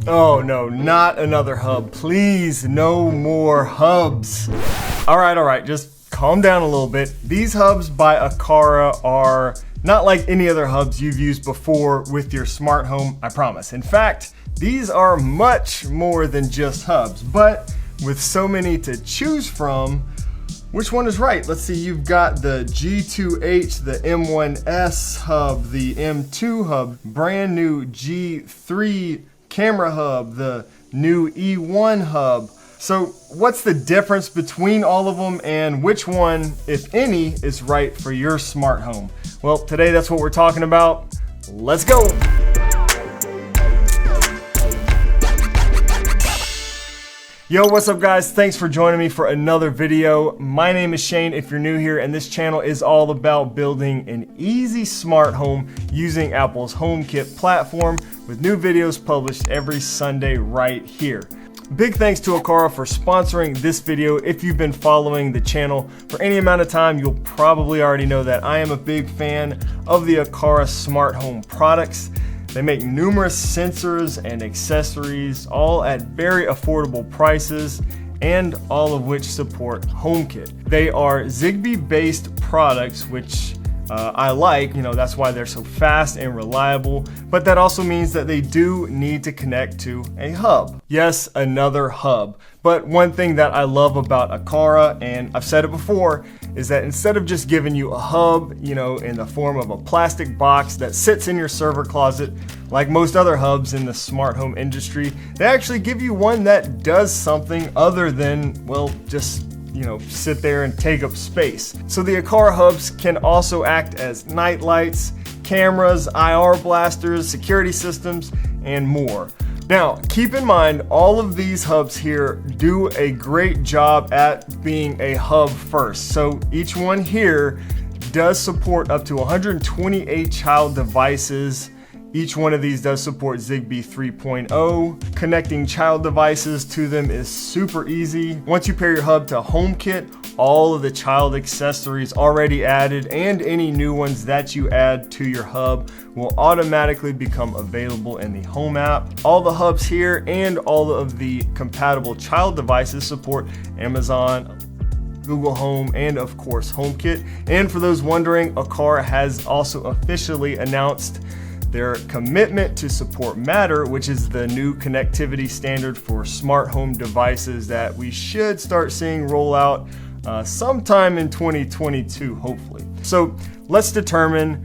Oh no, not another hub. Please, no more hubs. All right, just calm down a little bit. These hubs by Aqara are not like any other hubs you've used before with your smart home, I promise. In fact, these are much more than just hubs, but with so many to choose from, which one is right? Let's see, you've got the G2H, the M1S Hub, the M2 Hub, brand new G3 Camera Hub, the new E1 Hub. So what's the difference between all of them and which one, if any, is right for your smart home? Well, today that's what we're talking about. Let's go. Yo, what's up guys? Thanks for joining me for another video. My name is Shane if you're new here, and this channel is all about building an easy smart home using Apple's HomeKit platform with new videos published every Sunday right here. Big thanks to Aqara for sponsoring this video. If you've been following the channel for any amount of time, you'll probably already know that I am a big fan of the Aqara smart home products. They make numerous sensors and accessories, all at very affordable prices, and all of which support HomeKit. They are Zigbee-based products, which I like, that's why they're so fast and reliable, but that also means that they do need to connect to a hub. Yes, another hub. But one thing that I love about Aqara, and I've said it before, is that instead of just giving you a hub, in the form of a plastic box that sits in your server closet, like most other hubs in the smart home industry, they actually give you one that does something other than, well, just sit there and take up space. So the Aqara Hubs can also act as night lights, cameras, IR blasters, security systems, and more. Now, keep in mind, all of these hubs here do a great job at being a hub first. So each one here does support up to 128 child devices. Each one of these does support Zigbee 3.0. Connecting child devices to them is super easy. Once you pair your hub to HomeKit, all of the child accessories already added and any new ones that you add to your hub will automatically become available in the Home app. All the hubs here and all of the compatible child devices support Amazon, Google Home, and of course HomeKit. And for those wondering, Aqara has also officially announced their commitment to support Matter, which is the new connectivity standard for smart home devices that we should start seeing roll out sometime in 2022, hopefully. So let's determine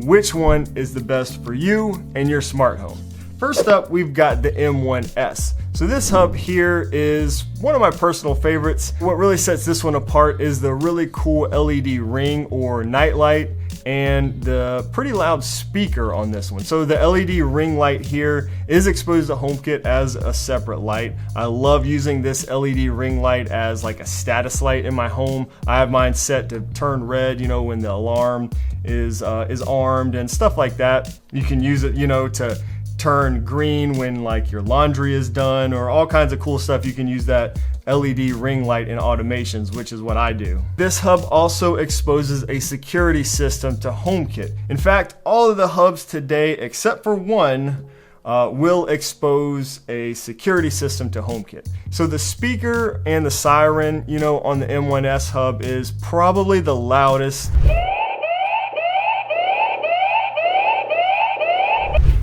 which one is the best for you and your smart home. First up, we've got the M1S. So this hub here is one of my personal favorites. What really sets this one apart is the really cool LED ring or nightlight and the pretty loud speaker on this one. So the LED ring light here is exposed to HomeKit as a separate light. I love using this LED ring light as like a status light in my home. I have mine set to turn red, when the alarm is armed and stuff like that. You can use it, to turn green when like your laundry is done, or all kinds of cool stuff. You can use that LED ring light in automations, which is what I do. This hub also exposes a security system to HomeKit. In fact, all of the hubs today, except for one, will expose a security system to HomeKit. So the speaker and the siren, on the M1S Hub is probably the loudest.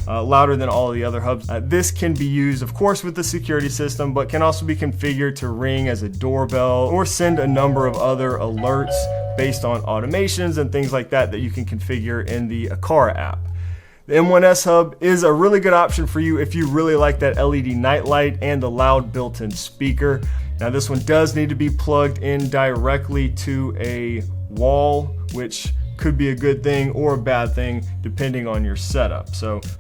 Louder than all of the other hubs. This can be used, of course, with the security system, but can also be configured to ring as a doorbell or send a number of other alerts based on automations and things like that that you can configure in the Aqara app. The M1S Hub is a really good option for you if you really like that LED nightlight and the loud built-in speaker. Now this one does need to be plugged in directly to a wall, which could be a good thing or a bad thing depending on your setup.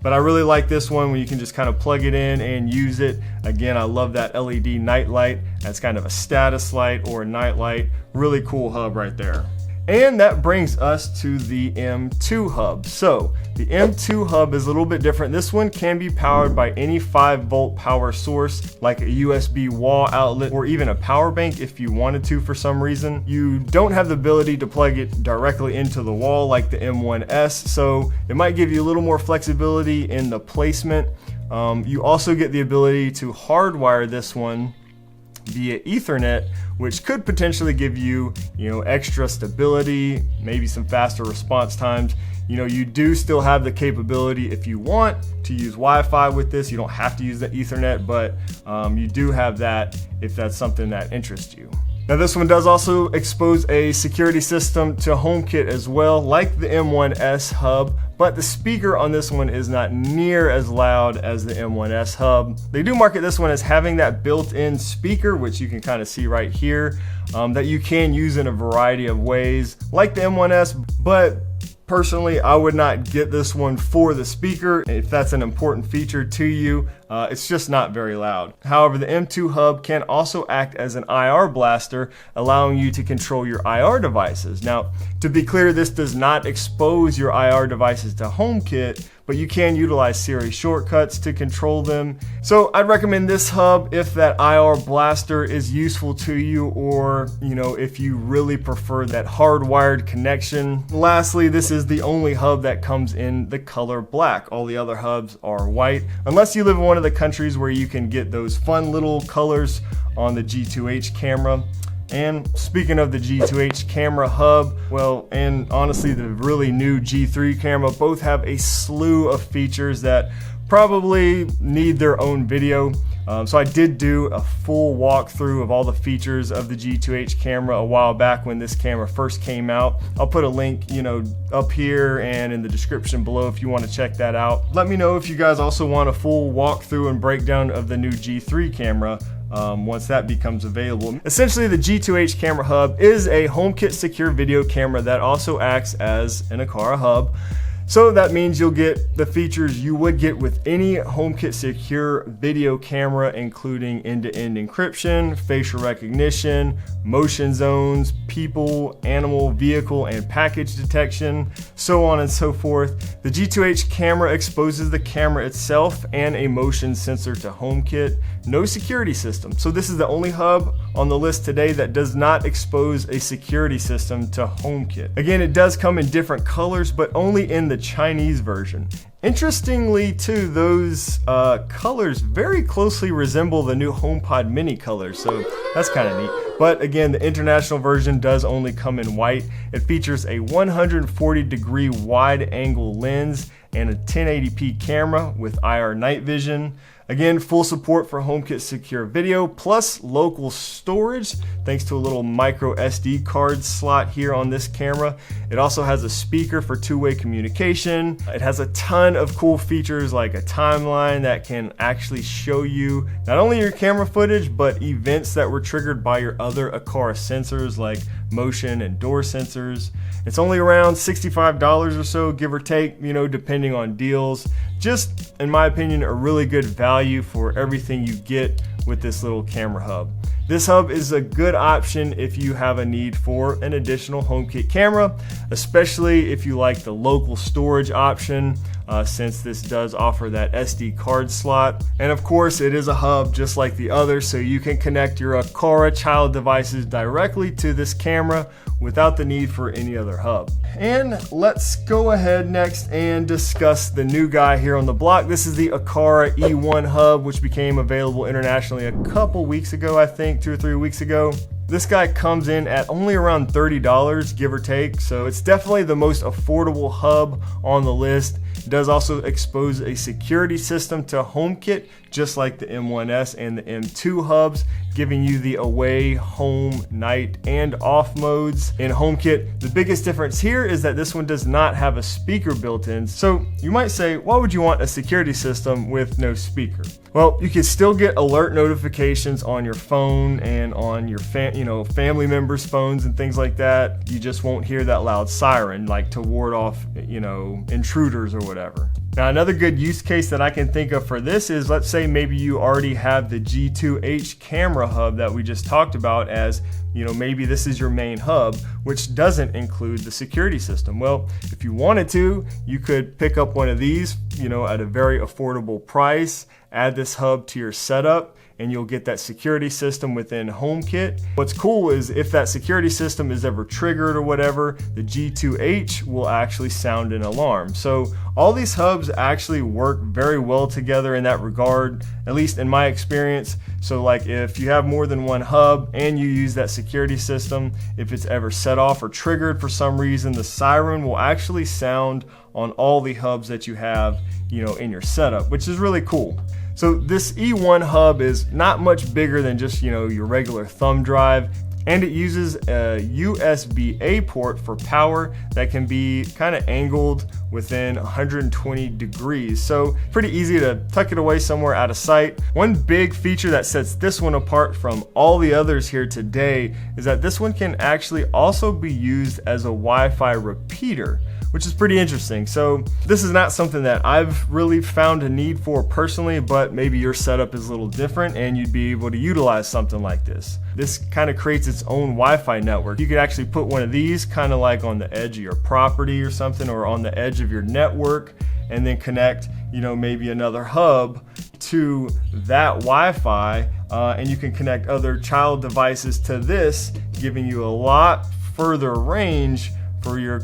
But I really like this one when you can just kind of plug it in and use it. Again, I love that LED night light. That's kind of a status light or a night light. Really cool hub right there. And that brings us to the M2 Hub. So the M2 Hub is a little bit different. This one can be powered by any 5-volt power source, like a USB wall outlet or even a power bank if you wanted to for some reason. You don't have the ability to plug it directly into the wall like the M1S, so it might give you a little more flexibility in the placement You also get the ability to hardwire this one via Ethernet, which could potentially give you, extra stability, maybe some faster response times. You do still have the capability, if you want, to use Wi-Fi with this. You don't have to use the Ethernet, but you do have that if that's something that interests you. Now this one does also expose a security system to HomeKit as well, like the M1S Hub, but the speaker on this one is not near as loud as the M1S Hub. They do market this one as having that built-in speaker, which you can kind of see right here, that you can use in a variety of ways, like the M1S, but personally, I would not get this one for the speaker if that's an important feature to you. It's just not very loud. However, the M2 Hub can also act as an IR blaster, allowing you to control your IR devices. Now, to be clear, this does not expose your IR devices to HomeKit, but you can utilize Siri shortcuts to control them. So I'd recommend this hub if that IR blaster is useful to you, or if you really prefer that hardwired connection. Lastly, this is the only hub that comes in the color black. All the other hubs are white, unless you live in one of the countries where you can get those fun little colors on the G2H camera. And speaking of the G2H Camera Hub, well, and honestly the really new G3 camera, both have a slew of features that probably need their own video. So I did do a full walkthrough of all the features of the G2H camera a while back when this camera first came out. I'll put a link, up here and in the description below if you want to check that out. Let me know if you guys also want a full walkthrough and breakdown of the new G3 camera. Once that becomes available. Essentially, the G2H Camera Hub is a HomeKit secure video camera that also acts as an Aqara Hub. So that means you'll get the features you would get with any HomeKit secure video camera, including end-to-end encryption, facial recognition, motion zones, people, animal, vehicle, and package detection, so on and so forth. The G2H camera exposes the camera itself and a motion sensor to HomeKit. No security system. So this is the only hub on the list today that does not expose a security system to HomeKit. Again, it does come in different colors, but only in the Chinese version. Interestingly too, those colors very closely resemble the new HomePod Mini colors, so that's kind of neat. But again, the international version does only come in white. It features a 140-degree wide angle lens and a 1080p camera with IR night vision. Again, full support for HomeKit secure video plus local storage thanks to a little micro SD card slot here on this camera. It also has a speaker for two-way communication. It has a ton of cool features like a timeline that can actually show you not only your camera footage but events that were triggered by your other Aqara sensors like motion and door sensors. It's only around $65 or so, give or take, depending on deals. Just, in my opinion, a really good value for everything you get with this little camera hub. This hub is a good option if you have a need for an additional HomeKit camera, especially if you like the local storage option, since this does offer that SD card slot. And of course, it is a hub just like the others, so you can connect your Aqara child devices directly to this camera without the need for any other hub. And let's go ahead next and discuss the new guy here on the block. This is the Aqara E1 Hub, which became available internationally a couple weeks ago, I think 2 or 3 weeks ago. This guy comes in at only around $30, give or take, so it's definitely the most affordable hub on the list. It does also expose a security system to HomeKit, just like the M1S and the M2 hubs, giving you the away, home, night, and off modes. In HomeKit, the biggest difference here is that this one does not have a speaker built in. So you might say, why would you want a security system with no speaker? Well, you can still get alert notifications on your phone and on your family members' phones and things like that. You just won't hear that loud siren, like to ward off, intruders or whatever. Now, another good use case that I can think of for this is, let's say maybe you already have the G2H Camera Hub that we just talked about as, maybe this is your main hub, which doesn't include the security system. Well, if you wanted to, you could pick up one of these, at a very affordable price, add this hub to your setup, and you'll get that security system within HomeKit. What's cool is if that security system is ever triggered or whatever, the G2H will actually sound an alarm. So all these hubs actually work very well together in that regard, at least in my experience. So like if you have more than one hub and you use that security system, if it's ever set off or triggered for some reason, the siren will actually sound on all the hubs that you have, in your setup, which is really cool. So this E1 hub is not much bigger than just, your regular thumb drive. And it uses a USB-A port for power that can be kind of angled within 120 degrees. So pretty easy to tuck it away somewhere out of sight. One big feature that sets this one apart from all the others here today is that this one can actually also be used as a Wi-Fi repeater, which is pretty interesting. So this is not something that I've really found a need for personally, but maybe your setup is a little different and you'd be able to utilize something like this. This kind of creates its own Wi-Fi network. You could actually put one of these kind of like on the edge of your property or something, or on the edge of your network, and then connect, maybe another hub to that Wi-Fi, and you can connect other child devices to this, giving you a lot further range for your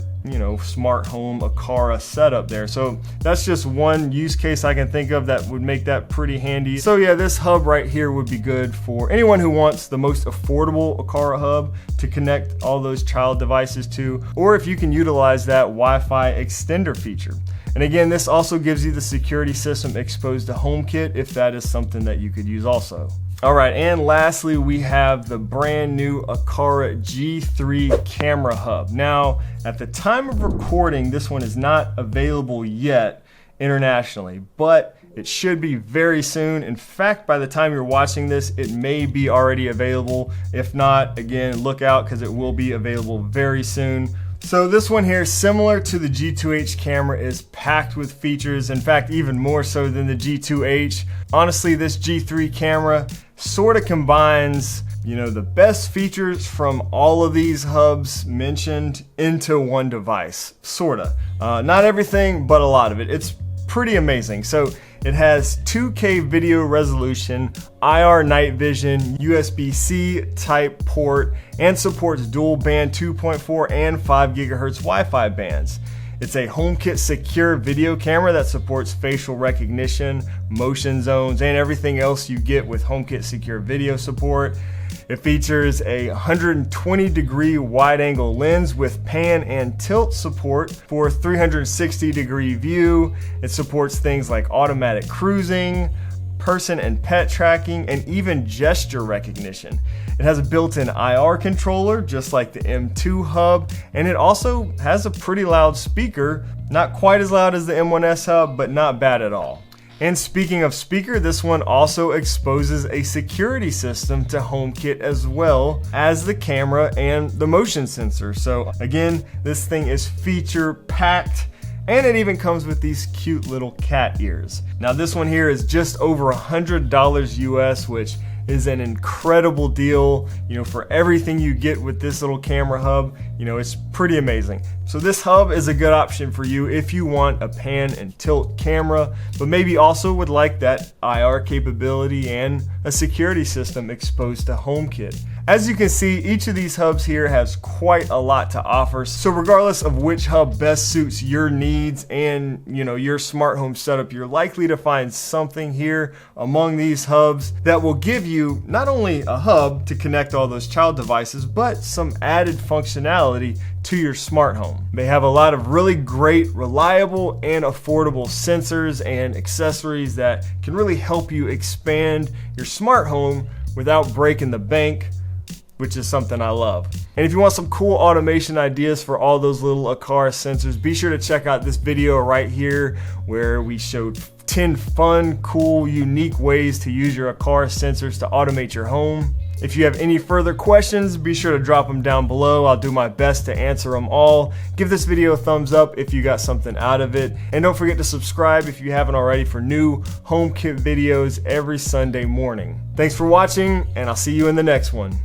smart home Aqara setup there. So that's just one use case I can think of that would make that pretty handy. So yeah, this hub right here would be good for anyone who wants the most affordable Aqara hub to connect all those child devices to, or if you can utilize that Wi-Fi extender feature. And again, this also gives you the security system exposed to HomeKit if that is something that you could use also. All right, and lastly, we have the brand new Aqara G2H Camera Hub. Now, at the time of recording, this one is not available yet internationally, but it should be very soon. In fact, by the time you're watching this, it may be already available. If not, again, look out because it will be available very soon. So this one here, similar to the G2H camera, is packed with features. In fact, even more so than the G2H. Honestly, this G2H camera sort of combines, the best features from all of these hubs mentioned into one device, sorta. Not everything, but a lot of it. It's pretty amazing. So it has 2K video resolution, IR night vision, USB-C type port, and supports dual band 2.4 and 5 gigahertz Wi-Fi bands. It's a HomeKit secure video camera that supports facial recognition, motion zones, and everything else you get with HomeKit secure video support. It features a 120 degree wide angle lens with pan and tilt support for 360 degree view. It supports things like automatic cruising, person and pet tracking, and even gesture recognition. It has a built-in IR controller, just like the M2 Hub, and it also has a pretty loud speaker, not quite as loud as the M1S Hub, but not bad at all. And speaking of speaker, this one also exposes a security system to HomeKit as well as the camera and the motion sensor. So again, this thing is feature packed, and it even comes with these cute little cat ears. Now this one here is just over $100 US, which is an incredible deal, for everything you get with this little camera hub. It's pretty amazing. So this hub is a good option for you if you want a pan and tilt camera, but maybe also would like that IR capability and a security system exposed to HomeKit. As you can see, each of these hubs here has quite a lot to offer. So regardless of which hub best suits your needs and your smart home setup, you're likely to find something here among these hubs that will give you not only a hub to connect all those child devices, but some added functionality to your smart home. They have a lot of really great, reliable, and affordable sensors and accessories that can really help you expand your smart home without breaking the bank, which is something I love. And if you want some cool automation ideas for all those little Aqara sensors, be sure to check out this video right here where we showed 10 fun, cool, unique ways to use your Aqara sensors to automate your home. If you have any further questions, be sure to drop them down below. I'll do my best to answer them all. Give this video a thumbs up if you got something out of it. And don't forget to subscribe if you haven't already for new HomeKit videos every Sunday morning. Thanks for watching, and I'll see you in the next one.